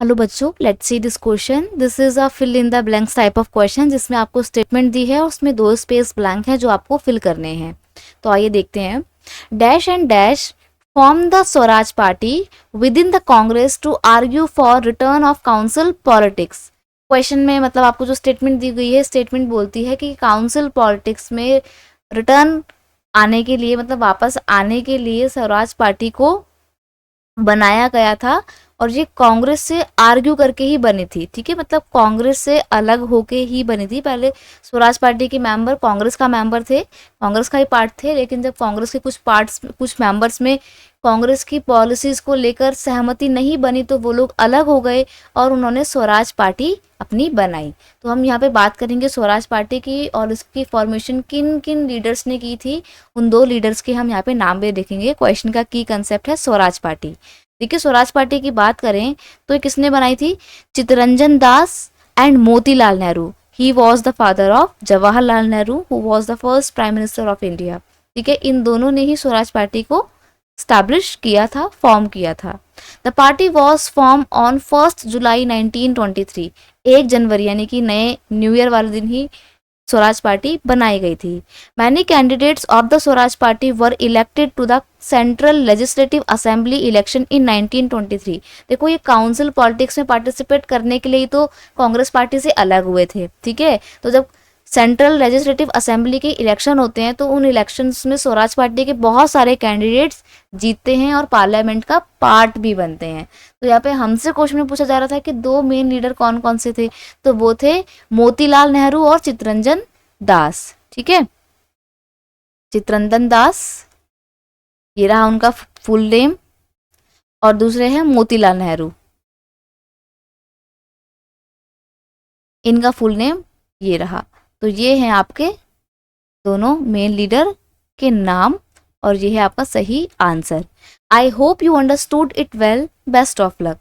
Hello बच्चों, let's see this question. This is a fill in the blanks type of question, जिसमें आपको statement दी है और उसमें 2 स्पेस ब्लैंक है जो आपको फिल करने हैं। तो आइए देखते हैं। Dash and dash form the Swaraj party within the Congress to argue for return of council politics. Question में मतलब आपको जो स्टेटमेंट दी गई है, स्टेटमेंट बोलती है कि काउंसिल पॉलिटिक्स में रिटर्न आने के लिए, मतलब वापस आने के लिए स्वराज पार्टी को बनाया गया था और ये कांग्रेस से आर्ग्यू करके ही बनी थी। ठीक है, मतलब कांग्रेस से अलग होके ही बनी थी। पहले स्वराज पार्टी के मेंबर कांग्रेस का मेंबर थे, कांग्रेस का ही पार्ट थे, लेकिन जब कांग्रेस के कुछ मेंबर्स में कांग्रेस की पॉलिसीज को लेकर सहमति नहीं बनी तो वो लोग अलग हो गए और उन्होंने स्वराज पार्टी अपनी बनाई। तो हम यहाँ पे बात करेंगे स्वराज पार्टी की और इसकी फॉर्मेशन किन किन लीडर्स ने की थी। उन 2 लीडर्स के हम यहाँ पे नाम भी देखेंगे। क्वेश्चन का की कंसेप्ट है स्वराज पार्टी। देखिए, स्वराज पार्टी की बात करें तो ये किसने बनाई थी? Chittaranjan Das and Motilal Nehru. He was the father of Jawaharlal Nehru who was the first prime minister of India. ठीक है, इन दोनों ने ही स्वराज पार्टी को स्टैब्लिश किया था, फॉर्म किया था। The party was form on 1 July 1923। 1 जनवरी यानी कि नए न्यू ईयर वाले दिन ही स्वराज पार्टी बनाई गई थी। Many candidates of the Swaraj party were elected to the central legislative assembly election in 1923। देखो, ये काउंसिल पॉलिटिक्स में पार्टिसिपेट करने के लिए तो कांग्रेस पार्टी से अलग हुए थे। ठीक है, तो जब सेंट्रल लेजिस्लेटिव असेंबली के इलेक्शन होते हैं तो उन इलेक्शंस में स्वराज पार्टी के बहुत सारे कैंडिडेट्स जीतते हैं और पार्लियामेंट का पार्ट भी बनते हैं। तो यहाँ पे हमसे क्वेश्चन में पूछा जा रहा था कि 2 मेन लीडर कौन कौन से थे, तो वो थे मोतीलाल नेहरू और चित्तरंजन दास। ठीक है, चित्तरंजन दास, ये रहा उनका फुल नेम, और दूसरे हैं मोतीलाल नेहरू, इनका फुल नेम ये रहा। तो ये हैं आपके दोनों मेन लीडर के नाम और ये है आपका सही answer. I hope you understood it well. Best of luck.